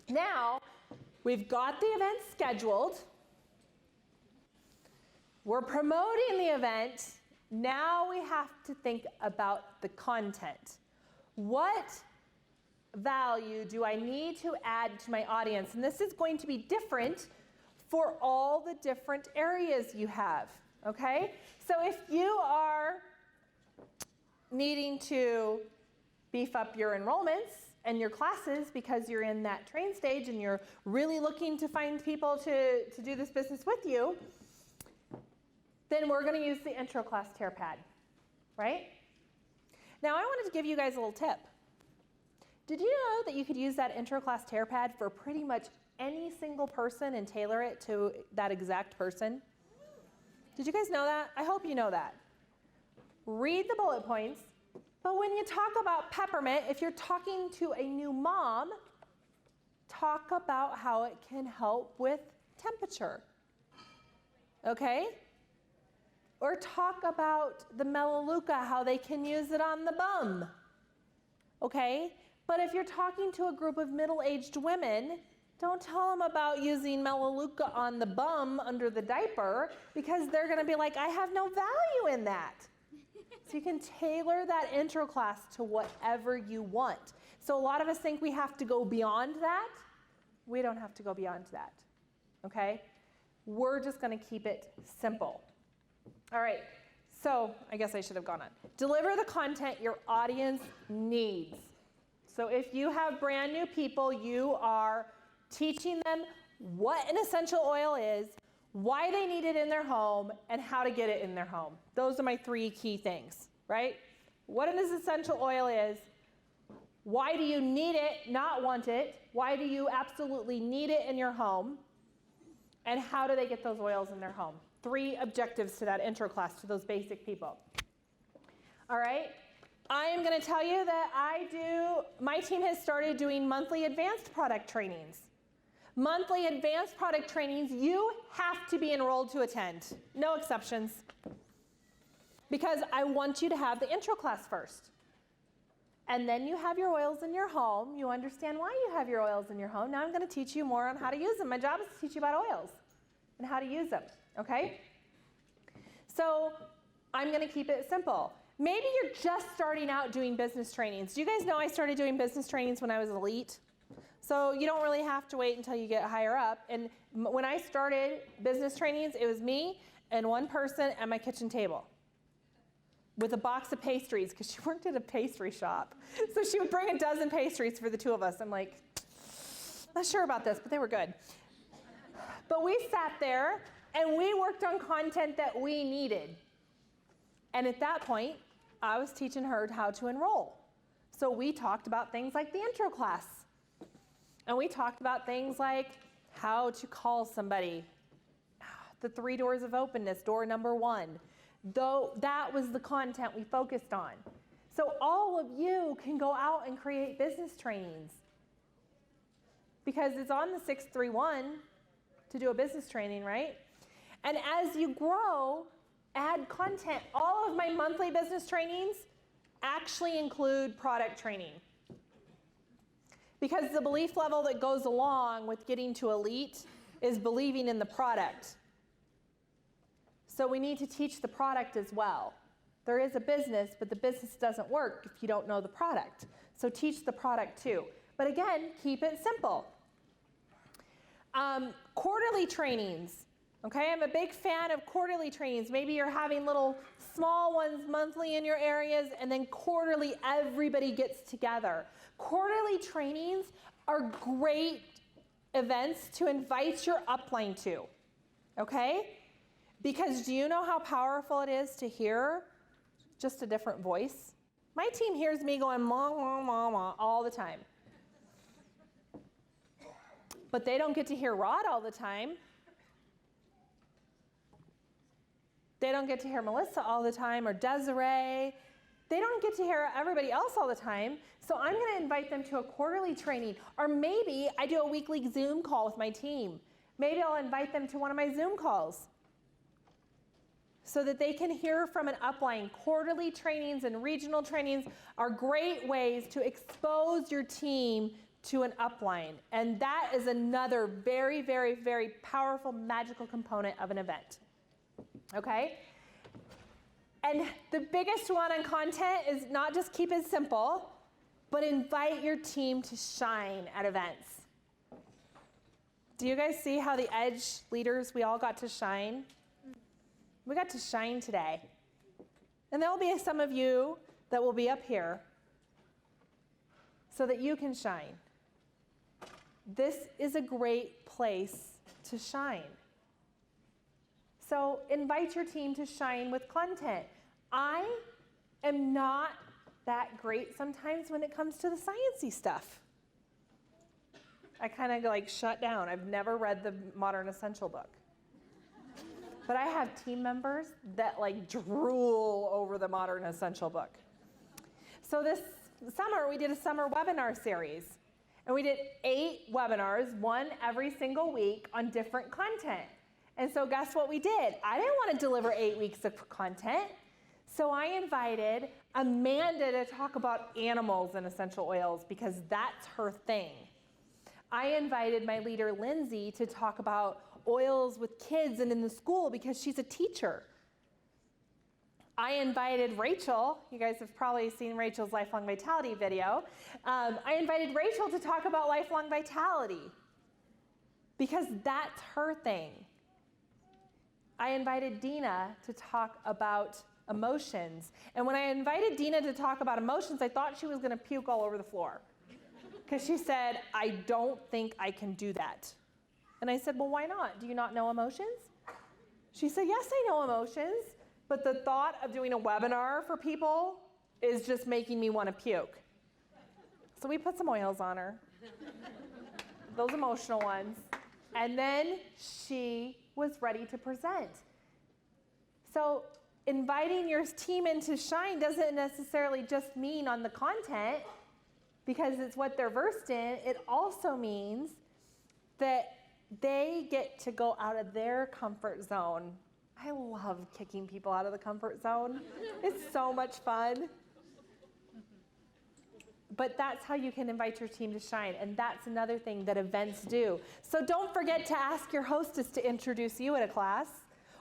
Now, we've got the event scheduled. We're promoting the event. Now we have to think about the content. What value do I need to add to my audience? And this is going to be different for all the different areas you have, okay? So if you are needing to beef up your enrollments and your classes because you're in that train stage and you're really looking to find people to do this business with you, then we're going to use the intro class tear pad, right? Now I wanted to give you guys a little tip. Did you know that you could use that intro class tear pad for pretty much any single person and tailor it to that exact person? Did you guys know that? I hope you know that. Read the bullet points, but when you talk about peppermint, if you're talking to a new mom, talk about how it can help with temperature, okay? Or talk about the melaleuca, how they can use it on the bum, okay? But if you're talking to a group of middle-aged women, don't tell them about using melaleuca on the bum under the diaper, because they're gonna be like, I have no value in that. So you can tailor that intro class to whatever you want. So a lot of us think we have to go beyond that. We don't have to go beyond that, okay? We're just gonna keep it simple. All right, so I guess I should have gone on. Deliver the content your audience needs. So if you have brand new people, you are teaching them what an essential oil is, why they need it in their home, and how to get it in their home. Those are my 3 key things, right? What an essential oil is, why do you need it, not want it, why do you absolutely need it in your home, and how do they get those oils in their home. 3 objectives to that intro class to those basic people. All right, I am going to tell you that my team has started doing monthly advanced product trainings. Monthly advanced product trainings, you have to be enrolled to attend. No exceptions. Because I want you to have the intro class first. And then you have your oils in your home. You understand why you have your oils in your home. Now I'm going to teach you more on how to use them. My job is to teach you about oils and how to use them, okay? So I'm going to keep it simple. Maybe you're just starting out doing business trainings. Do you guys know I started doing business trainings when I was elite? So you don't really have to wait until you get higher up. And when I started business trainings, it was me and one person at my kitchen table with a box of pastries, because she worked at a pastry shop. So she would bring a dozen pastries for the 2 of us. I'm like, not sure about this, but they were good. But we sat there and we worked on content that we needed. And at that point, I was teaching her how to enroll. So we talked about things like the intro class. And we talked about things like how to call somebody, the 3 doors of openness, door number 1. Though that was the content we focused on. So all of you can go out and create business trainings, because it's on the 631 to do a business training, right? And as you grow, add content. All of my monthly business trainings actually include product training, because the belief level that goes along with getting to elite is believing in the product. So we need to teach the product as well. There is a business, but the business doesn't work if you don't know the product. So teach the product too. But again, keep it simple. Quarterly trainings. Okay, I'm a big fan of quarterly trainings. Maybe you're having little small ones monthly in your areas, and then quarterly everybody gets together. Quarterly trainings are great events to invite your upline to, okay? Because do you know how powerful it is to hear just a different voice? My team hears me going ma, ma, ma, ma all the time. But they don't get to hear Rod all the time. They don't get to hear Melissa all the time, or Desiree. They don't get to hear everybody else all the time. So I'm going to invite them to a quarterly training. Or maybe I do a weekly Zoom call with my team. Maybe I'll invite them to one of my Zoom calls so that they can hear from an upline. Quarterly trainings and regional trainings are great ways to expose your team to an upline. And that is another very, very, very powerful, magical component of an event. Okay? And the biggest one on content is not just keep it simple, but invite your team to shine at events. Do you guys see how the Edge leaders, we all got to shine? We got to shine today. And there will be some of you that will be up here so that you can shine. This is a great place to shine. So invite your team to shine with content. I am not that great sometimes when it comes to the sciencey stuff. I kind of like shut down. I've never read the Modern Essential book. But I have team members that like drool over the Modern Essential book. So this summer, we did a summer webinar series. And we did 8 webinars, one every single week on different content. And so guess what we did? I didn't want to deliver 8 weeks of content. So I invited Amanda to talk about animals and essential oils because that's her thing. I invited my leader, Lindsay, to talk about oils with kids and in the school because she's a teacher. I invited Rachel, you guys have probably seen Rachel's Lifelong Vitality video. I invited Rachel to talk about lifelong vitality because that's her thing. I invited Dina to talk about emotions. And when I invited Dina to talk about emotions, I thought she was going to puke all over the floor because she said, I don't think I can do that. And I said, well, why not? Do you not know emotions? She said, yes, I know emotions. But the thought of doing a webinar for people is just making me want to puke. So we put some oils on her, those emotional ones, and then she was ready to present. So inviting your team into shine doesn't necessarily just mean on the content, because it's what they're versed in. It also means that they get to go out of their comfort zone. I love kicking people out of the comfort zone. It's so much fun. But that's how you can invite your team to shine. And that's another thing that events do. So don't forget to ask your hostess to introduce you at a class.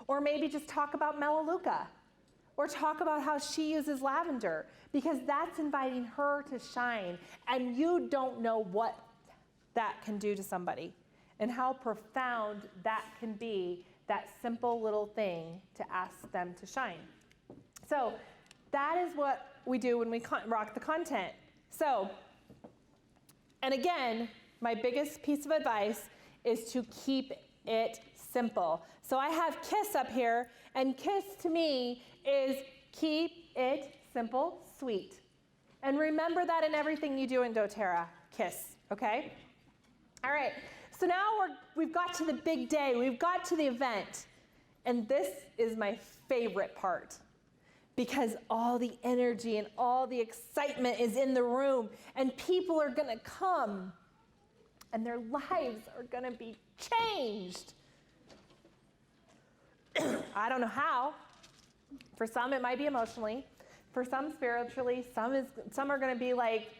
Or maybe just talk about Melaleuca. Or talk about how she uses lavender. Because that's inviting her to shine. And you don't know what that can do to somebody. And how profound that can be, that simple little thing to ask them to shine. So that is what we do when we rock the content. So, and again, my biggest piece of advice is to keep it simple. So I have KISS up here, and KISS to me is keep it simple, sweet. And remember that in everything you do in doTERRA, KISS, okay? All right. So now we've got to the big day. We've got to the event. And this is my favorite part because all the energy and all the excitement is in the room and people are going to come and their lives are going to be changed. I don't know how. For some, it might be emotionally. For some, spiritually. Some are going to be like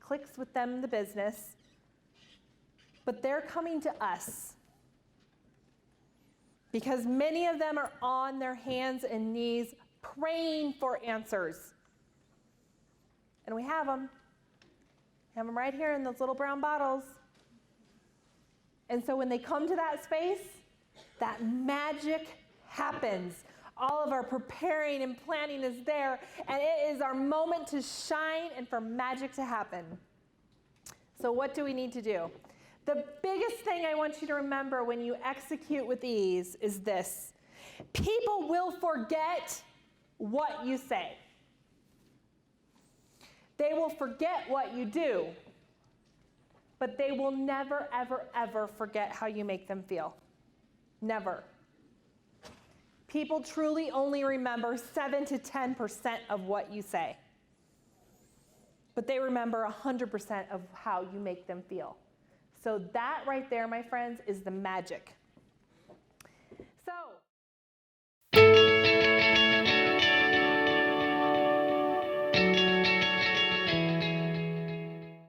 clicks with them, the business. But they're coming to us because many of them are on their hands and knees praying for answers. And we have them. We have them right here in those little brown bottles. And so when they come to that space, that magic happens. All of our preparing and planning is there, and it is our moment to shine and for magic to happen. So what do we need to do? The biggest thing I want you to remember when you execute with ease is this. People will forget what you say. They will forget what you do, but they will never, ever, ever forget how you make them feel. Never. People truly only remember 7 to 10% of what you say, but they remember 100% of how you make them feel. So that right there, my friends, is the magic.